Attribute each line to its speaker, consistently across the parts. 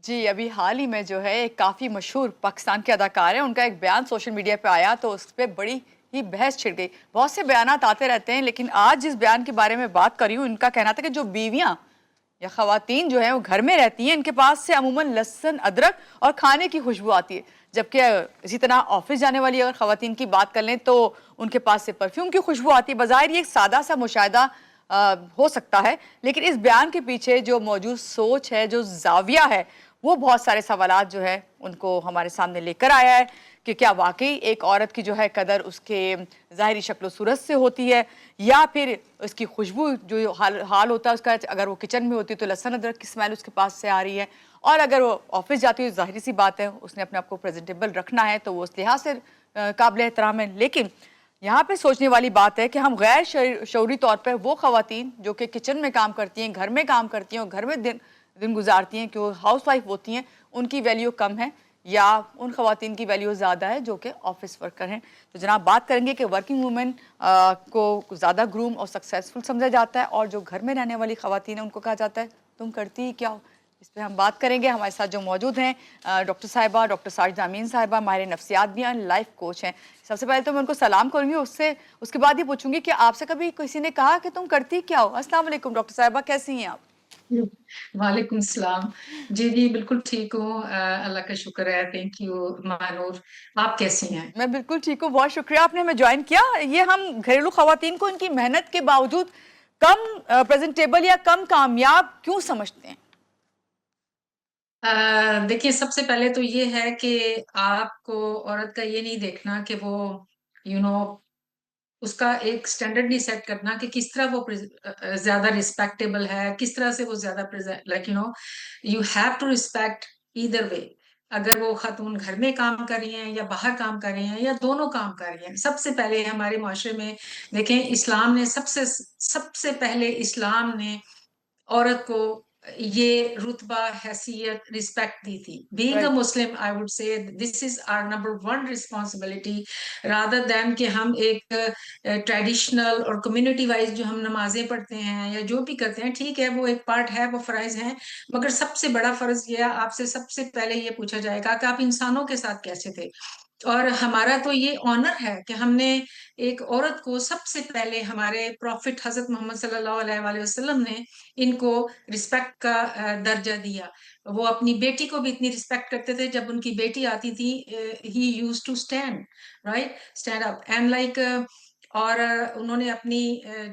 Speaker 1: जी, अभी हाल ही में जो है एक काफ़ी मशहूर पाकिस्तान के अदाकार हैं, उनका एक बयान सोशल मीडिया पे आया तो उस पे बड़ी ही बहस छिड़ गई। बहुत से बयानात आते रहते हैं लेकिन आज जिस बयान के बारे में बात कर रही हूँ, इनका कहना था कि जो बीवियाँ या ख़वातीन जो हैं वो घर में रहती हैं, इनके पास से अमूमन लहसुन, अदरक और खाने की खुशबू आती है। जबकि इसी तरह ऑफ़िस जाने वाली अगर ख़वातीन की बात कर लें तो उनके पास से परफ्यूम की खुशबू आती है। बज़ाहिर ये एक सादा-सा मुशाहिदा हो सकता है, लेकिन इस बयान के पीछे जो मौजूद सोच है, जो ज़ाविया है, वो बहुत सारे सवालात जो है उनको हमारे सामने लेकर आया है कि क्या वाक़ई एक औरत की जो है कदर उसके ज़ाहिरी शक्ल सूरत से होती है या फिर उसकी खुशबू जो हाल होता है उसका, अगर वो किचन में होती है तो लहसुन अदरक की स्मेल उसके पास से आ रही है, और अगर वो ऑफ़िस जाती है तो ज़ाहिर सी बात है उसने अपने आप को प्रेज़ेंटेबल रखना है तो वो उस लिहाज से काबिल एहतराम है। लेकिन यहाँ पे सोचने वाली बात है कि हम गैर शऊरी तौर पर वो ख़वातीन जो कि किचन में काम करती हैं, घर में काम करती हैं और घर में दिन दिन गुजारती हैं, कि वो हाउसवाइफ होती हैं, उनकी वैल्यू कम है या उन ख़वातीन की वैल्यू ज़्यादा है जो कि ऑफिस वर्कर हैं। तो जनाब बात करेंगे कि वर्किंग वूमेन को ज़्यादा ग्रूम और सक्सेसफुल समझा जाता है और जो घर में रहने वाली ख़वातीन हैं उनको कहा जाता है तुम करती ही क्या हो। इस पर हम बात करेंगे। हमारे साथ जो मौजूद हैं डॉक्टर साहिबा, डॉक्टर साजिदा अमीन साहिबा, माहिर नफ्सियात भी हैं, लाइफ कोच हैं। सबसे पहले तो मैं उनको सलाम करूँगी, उससे उसके बाद ये पूछूंगी कि आपसे कभी किसी ने कहा कि तुम करती क्या हो। अस्सलाम वालेकुम डॉक्टर साहिबा, कैसी हैं आप?
Speaker 2: वालेकुम सलाम। जी, जी, बिल्कुल ठीक हूँ। अल्लाह का शुक्र है, थैंक यू मानूर। आप कैसी हैं?
Speaker 1: मैं बिल्कुल ठीक हूँ, बहुत शुक्रिया आपने हमें जॉइन किया। ये हम घरेलू ख़वातीन को इनकी मेहनत के बावजूद कम प्रेज़ेंटेबल या कम कामयाब क्यों समझते हैं?
Speaker 2: देखिए सबसे पहले तो ये है कि आपको औरत का ये नहीं देखना कि वो यू नो उसका एक स्टैंडर्ड नहीं सेट करना कि किस तरह वो ज़्यादा रिस्पेक्टेबल है, किस तरह से वो ज़्यादा like you have to respect either way. अगर वो खातून घर में काम कर रही हैं या बाहर काम कर रही हैं या दोनों काम कर रही हैं, सबसे पहले हमारे माशरे में देखें, इस्लाम ने सबसे सबसे पहले इस्लाम ने औरत को ये रुतबा, हैसियत, रिस्पेक्ट दी थी। Being a
Speaker 1: right.
Speaker 2: Muslim, I would say this is our number one responsibility, rather than कि हम एक ट्रेडिशनल और कम्युनिटी वाइज जो हम नमाजें पढ़ते हैं या जो भी करते हैं, ठीक है, वो एक पार्ट है, वो फर्ज है, मगर सबसे बड़ा फर्ज ये है, आपसे सबसे पहले ये पूछा जाएगा कि आप इंसानों के साथ कैसे थे। और हमारा तो ये ऑनर है कि हमने एक औरत को सबसे पहले, हमारे प्रॉफिट हजरत मोहम्मद सल्लल्लाहु अलैहि वसल्लम ने इनको रिस्पेक्ट का दर्जा दिया। वो अपनी बेटी को भी इतनी रिस्पेक्ट करते थे, जब उनकी बेटी आती थी he used to stand, right, stand up and like. और उन्होंने अपनी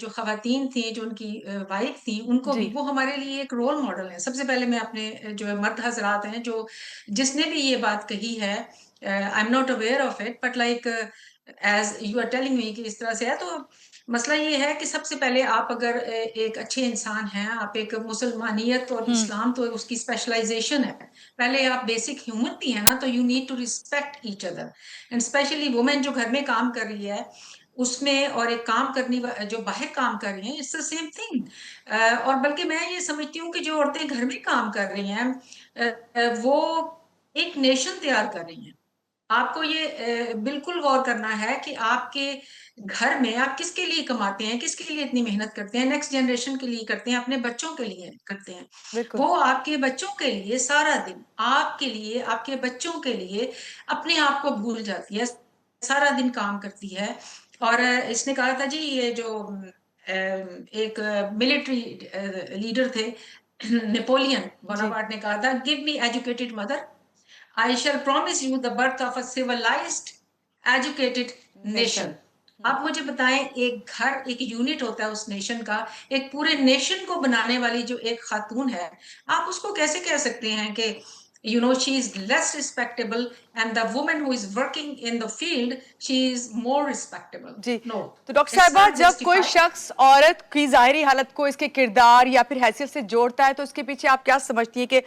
Speaker 2: जो खवातीन थी, जो उनकी वाइफ थी, उनको
Speaker 1: जी।
Speaker 2: भी, वो हमारे लिए एक रोल मॉडल है। सबसे पहले मैं अपने जो है मर्द हजरात हैं, जो जिसने भी ये बात कही है, I am not aware of it, but like as you are telling me कि इस तरह से है, तो मसला ये है कि सबसे पहले आप अगर एक अच्छे इंसान हैं, आप एक मुसलमानियत और
Speaker 1: हुँ।
Speaker 2: इस्लाम तो उसकी स्पेशलाइजेशन है, पहले आप बेसिक ह्यूमन भी है ना, तो you need to respect each other. And specially women जो घर में काम कर रही है उसमें, और एक काम करनी जो बाहर काम कर रही हैं, इट्स द सेम थिंग। और बल्कि मैं ये समझती हूँ कि जो औरतें घर में काम कर रही हैं, वो एक नेशन तैयार कर रही हैं। आपको ये बिल्कुल गौर करना है कि आपके घर में आप किसके लिए कमाते हैं, किसके लिए इतनी मेहनत करते हैं, नेक्स्ट जनरेशन के लिए करते हैं, अपने बच्चों के लिए करते हैं।
Speaker 1: बिल्कुल।
Speaker 2: वो आपके बच्चों के लिए सारा दिन, आपके लिए, आपके बच्चों के लिए अपने आप को भूल जाती है, सारा दिन काम करती है। और इसने कहा था जी, ये जो एक मिलिट्री लीडर थे, नेपोलियन
Speaker 1: जी।
Speaker 2: बोनापार्ट ने कहा था, give me educated mother, I shall promise you the birth of a civilized, educated
Speaker 1: nation.
Speaker 2: nation। आप मुझे बताएं, एक घर एक यूनिट होता है उस नेशन का, एक पूरे नेशन को बनाने वाली जो एक खातून है, आप उसको कैसे कह सकते हैं कि she is less respectable, and the woman who is working in the field, she is more respectable?
Speaker 1: जी।
Speaker 2: No,
Speaker 1: तो डॉक्टर
Speaker 2: it's
Speaker 1: साहिबा,
Speaker 2: not
Speaker 1: जब कोई
Speaker 2: justified।
Speaker 1: शख्स औरत की ज़ाहिरी हालत को इसके किरदार या फिर हैसियत से जोड़ता है तो इसके पीछे आप क्या समझती हैं कि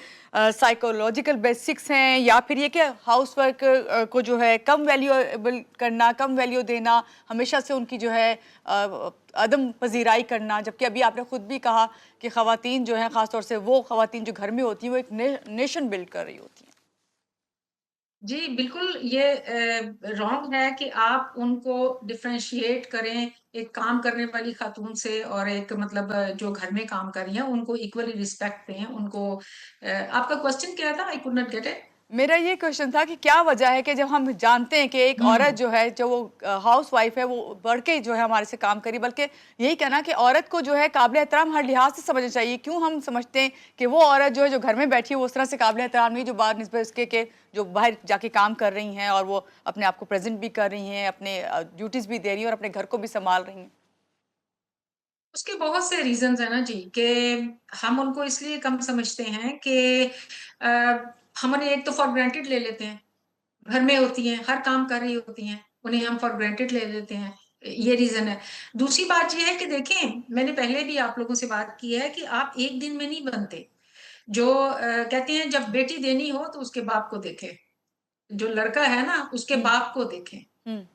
Speaker 1: साइकोलॉजिकल बेसिक्स हैं या फिर ये कि हाउसवर्क को जो है कम वैल्यूएबल करना, कम वैल्यू देना, हमेशा से उनकी जो है अदम पजीराई करना, जबकि अभी आपने खुद भी कहा कि ख़वातीन जो हैं, ख़ास तौर से वो ख़वातीन जो घर में होती हैं, वो एक नेशन बिल्ड कर रही होती हैं।
Speaker 2: जी, बिल्कुल ये रॉन्ग है कि आप उनको डिफरेंशिएट करें एक काम करने वाली खातून से और एक मतलब जो घर में काम कर रही हैं उनको इक्वली रिस्पेक्ट दें उनको। आपका क्वेश्चन क्या था? I could not get it.
Speaker 1: मेरा ये क्वेश्चन था कि क्या वजह है कि जब हम जानते हैं कि एक औरत जो है, जो वो हाउस वाइफ है, वो बढ़ के जो है हमारे से काम करी, बल्कि यही कहना कि औरत को जो है काबिल एहतराम हर लिहाज से समझना चाहिए, क्यों हम समझते हैं कि वो औरत जो है जो घर में बैठी है वो उस तरह से काबिल एहतराम नहीं जो बाहर निस्बत उसके के जो बाहर जाके काम कर रही हैं और वो अपने आप को प्रेजेंट भी कर रही हैं, अपने ड्यूटीज भी दे रही हैं और अपने घर को भी संभाल रही हैं।
Speaker 2: उसके बहुत से रीजंस है ना जी कि हम उनको इसलिए कम समझते हैं कि अ, हम उन्हें एक तो फॉर ग्रांटेड ले लेते हैं, घर में होती हैं, हर काम कर रही होती हैं, उन्हें हम फॉर ग्रांटेड ले लेते हैं, ये रीजन है। दूसरी बात ये है कि देखें, मैंने पहले भी आप लोगों से बात की है कि आप एक दिन में नहीं बनते। जो कहते हैं जब बेटी देनी हो तो उसके बाप को देखे, जो लड़का है ना उसके
Speaker 1: हम्म।
Speaker 2: बाप को देखे,
Speaker 1: हम्म।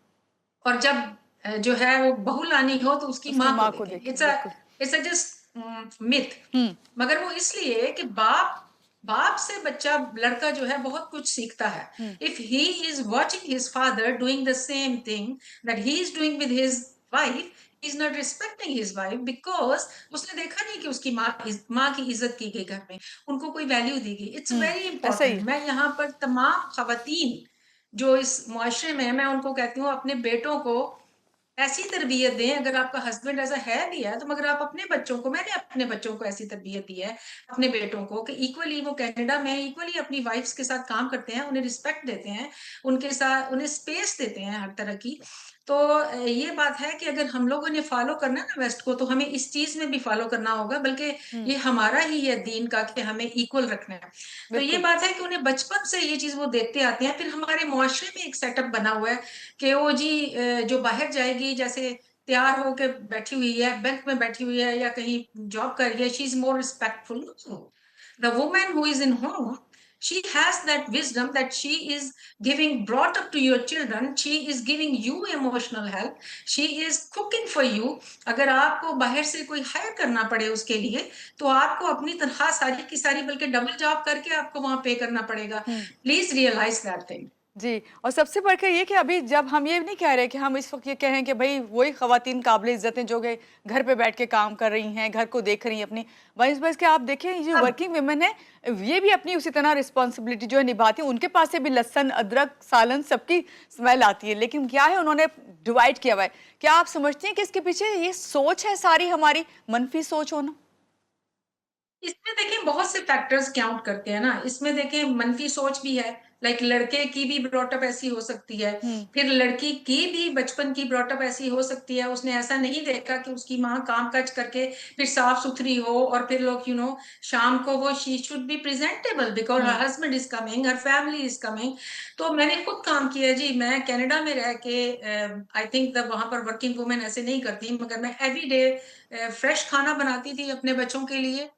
Speaker 2: और जब जो है वो बहू लानी हो तो उसकी
Speaker 1: उसकी
Speaker 2: माँ को
Speaker 1: माँ को
Speaker 2: देखें।
Speaker 1: देखें, बिल्कुल।
Speaker 2: It's a just myth.
Speaker 1: Hmm.
Speaker 2: मगर वो इसलिए कि बाप बाप से बच्चा लड़का जो है बहुत कुछ सीखता है।
Speaker 1: Hmm.
Speaker 2: If he is watching his father doing the same thing that he is doing with his wife, is not respecting his wife because उसने देखा नहीं कि उसकी माँ की इज्जत की गई घर में, उनको कोई वैल्यू दी गई। इट्स वेरी
Speaker 1: ऐसा ही
Speaker 2: इंपॉर्टेंट।
Speaker 1: है।
Speaker 2: मैं यहाँ पर तमाम खवातीन जो इस मुआशरे में है, मैं उनको कहती हूँ अपने बेटों को ऐसी तरबियत दें। अगर आपका हस्बैंड ऐसा है भी है तो मगर आप अपने बच्चों को, मैंने अपने बच्चों को ऐसी तरबियत दी है, अपने बेटों को, कि इक्वली वो कनाडा में इक्वली अपनी वाइफ्स के साथ काम करते हैं, उन्हें रिस्पेक्ट देते हैं, उनके साथ उन्हें स्पेस देते हैं हर तरह की। तो ये बात है कि अगर हम लोगों ने फॉलो करना है ना वेस्ट को, तो हमें इस चीज में भी फॉलो करना होगा, बल्कि ये हमारा ही है दीन का कि हमें इक्वल रखना है। तो ये
Speaker 1: बिल्कुल।
Speaker 2: बात है कि उन्हें बचपन से ये चीज वो देखते आते हैं। फिर हमारे मुआशरे में एक सेटअप बना हुआ है कि वो जी जो बाहर जाएगी, जैसे तैयार होके बैठी हुई है, बैंक में बैठी हुई है या कहीं जॉब कर रही है, she is more respectful. The woman who is in home, she has that wisdom that she is giving brought up to your children, she is giving you emotional help, she is cooking for you। अगर आपको बाहर से कोई higher करना पड़े उसके लिए, तो आपको अपनी तनख्वाह सारी की सारी बल्कि डबल जॉब करके आपको वहां पे करना पड़ेगा। Please realise that thing.
Speaker 1: जी, और सबसे बढ़कर ये कि अभी जब हम ये नहीं कह रहे कि हम इस वक्त ये कहें कि भाई वही खवातीन काबिल इज्जत हैं जो कि घर पे बैठ के काम कर रही हैं, घर को देख रही हैं अपनी, वहीं बस के आप देखें ये जो
Speaker 2: अब
Speaker 1: वर्किंग वुमेन है, ये भी अपनी उसी तरह रिस्पॉन्सिबिलिटी जो है निभाती हैं। उनके पास से भी लहसुन, अदरक, सालन सबकी स्मेल आती है, लेकिन क्या है उन्होंने डिवाइड किया हुआ है। क्या आप समझते हैं कि इसके पीछे ये सोच है सारी हमारी मनफी सोच होना?
Speaker 2: इसमें देखिए बहुत से फैक्टर्स काउंट करते हैं ना, इसमें देखिए मनफी सोच भी है, लाइक लड़के की भी ब्रॉटअप ऐसी हो सकती है,
Speaker 1: हम्म।
Speaker 2: फिर लड़की की भी बचपन की ब्रॉटअप ऐसी हो सकती है, उसने ऐसा नहीं देखा कि उसकी माँ काम काज करके फिर साफ सुथरी हो, और फिर लोग शाम को वो she should be presentable because her husband is coming, her family is coming. तो मैंने खुद काम किया जी, मैं कनाडा में रह के आई थिंक वहां पर वर्किंग वुमेन ऐसे नहीं करती, मगर मैं एवरी डे फ्रेश खाना बनाती थी अपने बच्चों के लिए,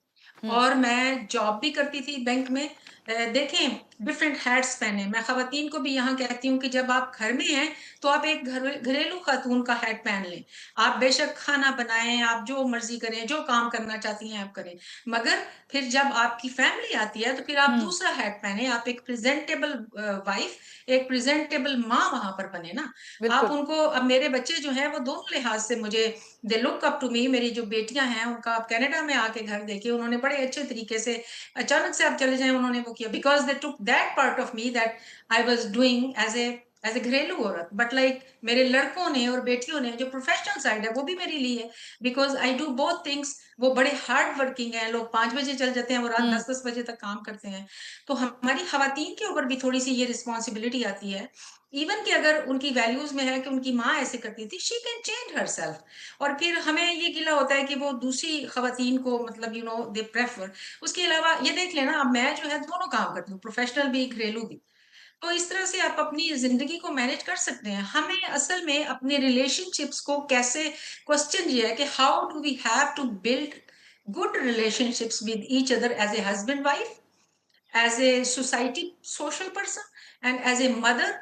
Speaker 1: हम्म।
Speaker 2: और मैं जॉब भी करती थी बैंक में। देखें, डिफरेंट हैट्स पहने। मैं खवातीन को भी यहाँ कहती हूँ कि जब आप घर में हैं तो आप एक घरेलू खातून का हैट पहन लें। आप बेशक खाना बनाएं, आप जो मर्जी करें, जो काम करना चाहती हैं आप करें, मगर फिर जब आपकी फैमिली आती है तो फिर आप
Speaker 1: हम्म।
Speaker 2: दूसरा हैट पहने, आप एक प्रेजेंटेबल वाइफ, एक प्रेजेंटेबल माँ वहां पर बने ना। आप
Speaker 1: बिल्कुल।
Speaker 2: उनको, अब मेरे बच्चे जो हैं वो दोनों लिहाज से मुझे they look up to me. मेरी जो बेटियां हैं उनका आप कनाडा में आके घर देखिए, उन्होंने बड़े अच्छे तरीके से, अचानक से आप चले जाएं उन्होंने वो किया, because they took that part of me that I was doing as a घरेलू औरत। बट लाइक मेरे लड़कों ने और बेटियों ने जो प्रोफेशनल साइड है वो भी मेरी ली है, because I do both things. वो बड़े हार्ड वर्किंग है, लोग 5 बजे चल जाते हैं, वो रात
Speaker 1: हम्म।
Speaker 2: 10-10 बजे तक काम करते हैं। तो हमारी खवातीन के ऊपर भी थोड़ी सी ये रिस्पॉन्सिबिलिटी आती है, इवन कि अगर उनकी वैल्यूज में है कि उनकी माँ ऐसे करती थी, she can change her self. और फिर हमें ये गिला होता है कि वो दूसरी खवातीन को मतलब दे प्रेफर। उसके अलावा ये देख लेना, अब मैं जो है दोनों काम करती हूँ, प्रोफेशनल भी घरेलू भी। तो इस तरह से आप अपनी जिंदगी को मैनेज कर सकते हैं। हमें असल में अपने रिलेशनशिप्स को कैसे, क्वेश्चन ये है कि how do we have to build good relationships with each other as a husband wife, as a society social person, and as a mother,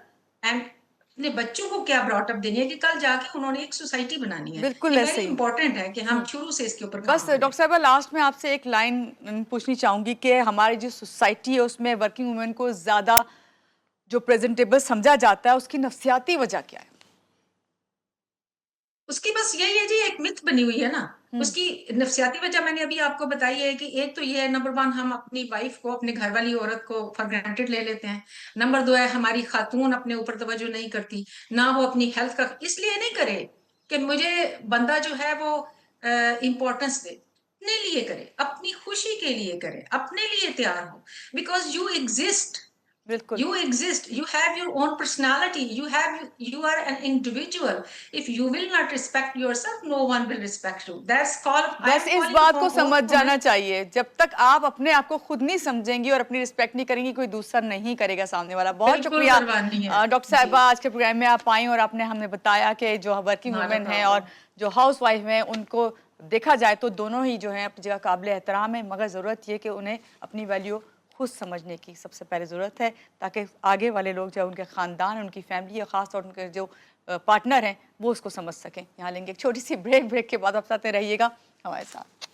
Speaker 2: and अपने बच्चों को क्या ब्रॉटअप देनी है कि कल जाके उन्होंने एक सोसाइटी बनानी है।
Speaker 1: बिल्कुल
Speaker 2: ये वेरी
Speaker 1: ऐसे ही।
Speaker 2: इंपॉर्टेंट है कि हम
Speaker 1: हम्म।
Speaker 2: शुरू से इसके ऊपर
Speaker 1: बस
Speaker 2: काम करें।
Speaker 1: डॉक्टर साहबा, लास्ट में आपसे एक लाइन पूछनी चाहूंगी कि हमारी जो सोसाइटी है उसमें वर्किंग वुमेन को ज्यादा जो प्रेजेंटेबल समझा जाता है, उसकी नफ्सियाती वजह क्या है?
Speaker 2: उसकी बस यही है जी, एक मिथ बनी हुई है ना। उसकी नफ्सियाती वजह मैंने अभी आपको बताई है कि एक तो ये है, नंबर वन, हम अपनी वाइफ को, अपने घर वाली औरत को फॉर ग्रांटेड ले लेते हैं। नंबर दो है, हमारी खातून अपने ऊपर तवज्जो नहीं करती, ना वो अपनी हेल्थ का इसलिए नहीं करे कि मुझे बंदा जो है वो इम्पोर्टेंस दे। अपने लिए करे, अपनी खुशी के लिए करे, अपने लिए तैयार हो, बिकॉज यू एग्जिस्ट,
Speaker 1: बिल्कुल।
Speaker 2: you exist, you have your own personality, you are an individual. If you will not respect yourself, no one will respect you. That's call, I
Speaker 1: बस
Speaker 2: am
Speaker 1: इस
Speaker 2: calling
Speaker 1: बात को
Speaker 2: upon all
Speaker 1: समझ
Speaker 2: women.
Speaker 1: जाना चाहिए, जब तक आप अपने आप को खुद नहीं समझेंगी और अपनी रिस्पेक्ट नहीं करेंगी, कोई दूसरा नहीं करेगा सामने वाला। बहुत
Speaker 2: बिल्कुल
Speaker 1: शुक्रिया
Speaker 2: करवानी है
Speaker 1: डॉक्टर
Speaker 2: जी,
Speaker 1: साहिबा, आज के प्रोग्राम में आप आई और आपने हमें बताया कि जो वर्किंग
Speaker 2: not a
Speaker 1: वुमेन हैं और
Speaker 2: problem.
Speaker 1: जो हाउस वाइफ हैं, उनको देखा जाए तो दोनों ही जो हैं अपनी जगह काबिल एहतराम है, मगर ज़रूरत ये कि उन्हें अपनी वैल्यू खुद समझने की सबसे पहले ज़रूरत है, ताकि आगे वाले लोग जो उनके ख़ानदान, उनकी फैमिली और ख़ास तौर उनके जो पार्टनर हैं वो उसको समझ सकें। यहाँ लेंगे एक छोटी सी ब्रेक के बाद आप साथ में रहिएगा हमारे साथ।